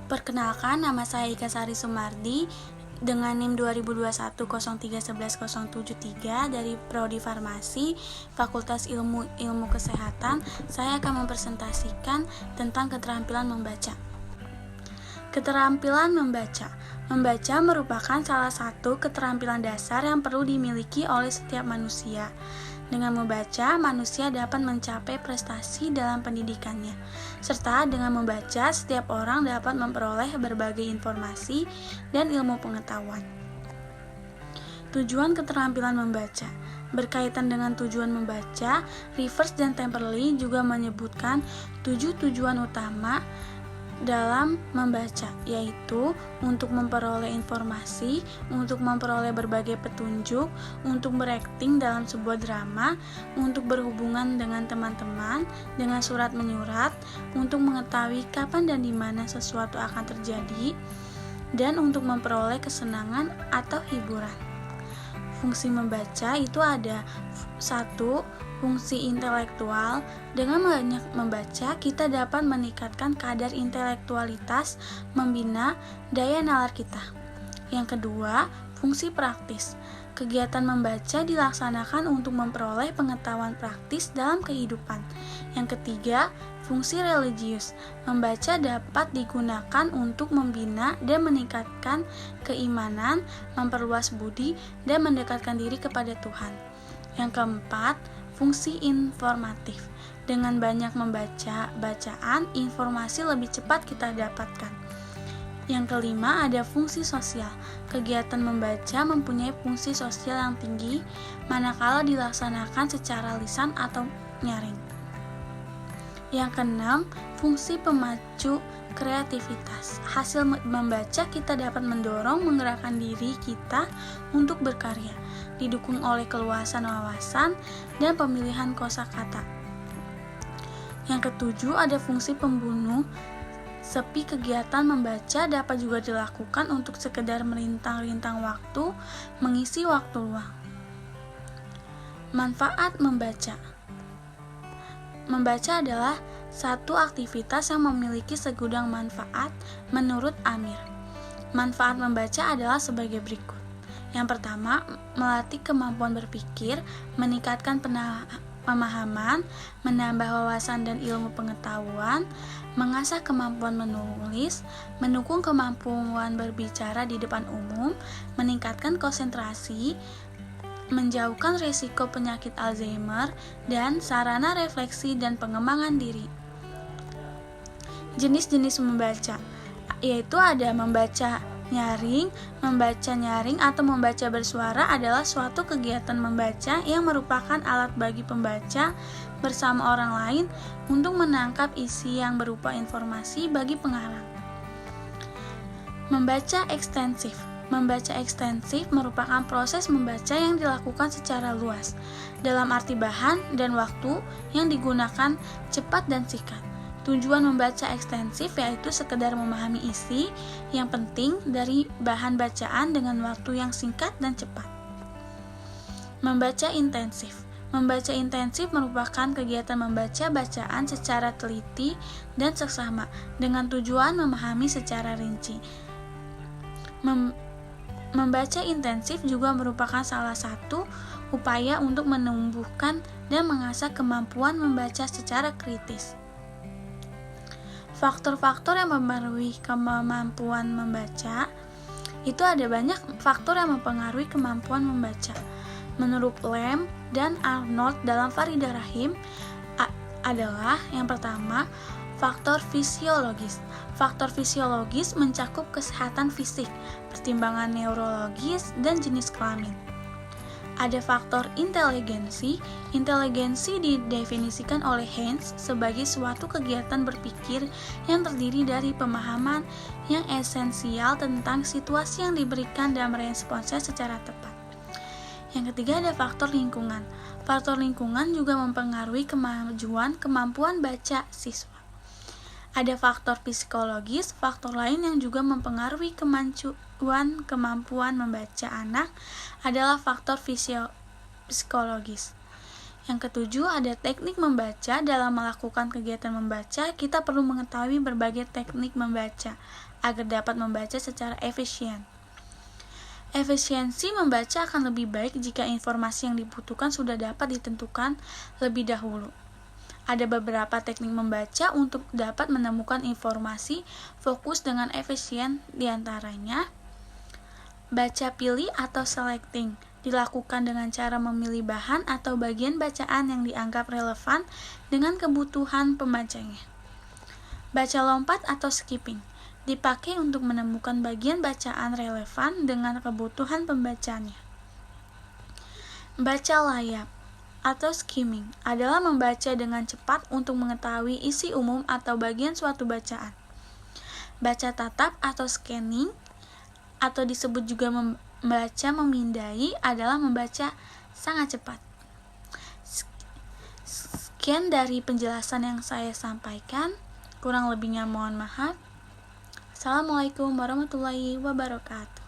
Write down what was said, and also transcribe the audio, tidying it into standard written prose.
Perkenalkan, nama saya Ika Sari Sumardi dengan NIM 2021 0311 073 dari Prodi Farmasi, Fakultas Ilmu Kesehatan. Saya akan mempresentasikan tentang keterampilan membaca. Keterampilan membaca. Membaca merupakan salah satu keterampilan dasar yang perlu dimiliki oleh setiap manusia. Dengan membaca, manusia dapat mencapai prestasi dalam pendidikannya. Serta dengan membaca, setiap orang dapat memperoleh berbagai informasi dan ilmu pengetahuan. Tujuan keterampilan membaca. Berkaitan dengan tujuan membaca, Rivers dan Temperley juga menyebutkan 7 tujuan utama dalam membaca, yaitu untuk memperoleh informasi, untuk memperoleh berbagai petunjuk, untuk berakting dalam sebuah drama, untuk berhubungan dengan teman-teman, dengan surat menyurat, untuk mengetahui kapan dan di mana sesuatu akan terjadi, dan untuk memperoleh kesenangan atau hiburan. Fungsi membaca itu ada 1. Fungsi intelektual. Dengan banyak membaca, kita dapat meningkatkan kadar intelektualitas, membina daya nalar kita. Yang kedua, fungsi praktis. Kegiatan membaca dilaksanakan untuk memperoleh pengetahuan praktis dalam kehidupan. Yang ketiga, fungsi religius. Membaca dapat digunakan untuk membina dan meningkatkan keimanan, memperluas budi, dan mendekatkan diri kepada Tuhan. Yang keempat, fungsi informatif. Dengan banyak membaca bacaan, informasi lebih cepat kita dapatkan. Yang kelima, ada fungsi sosial. Kegiatan membaca mempunyai fungsi sosial yang tinggi manakala dilaksanakan secara lisan atau nyaring. Yang keenam, fungsi pemacu kreativitas. Hasil membaca kita dapat mendorong menggerakkan diri kita untuk berkarya, didukung oleh keluasan wawasan dan pemilihan kosakata. Yang ketujuh, ada fungsi pembunuh. Sepi kegiatan membaca dapat juga dilakukan untuk sekedar melintang-lintang waktu, mengisi waktu luang. Manfaat membaca. Membaca adalah satu aktivitas yang memiliki segudang manfaat menurut Amir. Manfaat membaca adalah sebagai berikut. Yang pertama, melatih kemampuan berpikir, meningkatkan pemahaman, menambah wawasan dan ilmu pengetahuan, mengasah kemampuan menulis, mendukung kemampuan berbicara di depan umum, meningkatkan konsentrasi, menjauhkan risiko penyakit Alzheimer, dan sarana refleksi dan pengembangan diri. Jenis-jenis membaca, yaitu ada membaca nyaring. Membaca nyaring atau membaca bersuara adalah suatu kegiatan membaca yang merupakan alat bagi pembaca bersama orang lain untuk menangkap isi yang berupa informasi bagi pengarang. Membaca ekstensif. Membaca ekstensif merupakan proses membaca yang dilakukan secara luas, dalam arti bahan dan waktu yang digunakan cepat dan singkat. Tujuan membaca ekstensif yaitu sekedar memahami isi yang penting dari bahan bacaan dengan waktu yang singkat dan cepat. Membaca intensif. Membaca intensif merupakan kegiatan membaca bacaan secara teliti dan seksama dengan tujuan memahami secara rinci. Membaca intensif juga merupakan salah satu upaya untuk menumbuhkan dan mengasah kemampuan membaca secara kritis. Faktor-faktor yang mempengaruhi kemampuan membaca, itu ada banyak faktor yang mempengaruhi kemampuan membaca. Menurut Lamb dan Arnold dalam Faridah Rahim adalah yang pertama, faktor fisiologis. Faktor fisiologis mencakup kesehatan fisik, pertimbangan neurologis, dan jenis kelamin. Ada faktor inteligensi. Inteligensi didefinisikan oleh Haynes sebagai suatu kegiatan berpikir yang terdiri dari pemahaman yang esensial tentang situasi yang diberikan dan meresponsnya secara tepat. Yang ketiga ada faktor lingkungan. Faktor lingkungan juga mempengaruhi kemampuan baca siswa. Ada faktor psikologis. Faktor lain yang juga mempengaruhi kemampuan membaca anak adalah faktor psikologis. Yang ketujuh, ada teknik membaca. Dalam melakukan kegiatan membaca, kita perlu mengetahui berbagai teknik membaca. agar dapat membaca secara efisien. Efisiensi membaca akan lebih baik jika informasi yang dibutuhkan sudah dapat ditentukan lebih dahulu. Ada beberapa teknik membaca untuk dapat menemukan informasi fokus dengan efisien, diantaranya baca pilih atau selecting, dilakukan dengan cara memilih bahan atau bagian bacaan yang dianggap relevan dengan kebutuhan pembacanya. Baca lompat atau skipping, dipakai untuk menemukan bagian bacaan relevan dengan kebutuhan pembacanya. Baca layap atau skimming adalah membaca dengan cepat untuk mengetahui isi umum atau bagian suatu bacaan. Baca tatap atau scanning atau disebut juga membaca memindai adalah membaca sangat cepat. Sekian dari penjelasan yang saya sampaikan, kurang lebihnya mohon maaf. Assalamualaikum warahmatullahi wabarakatuh.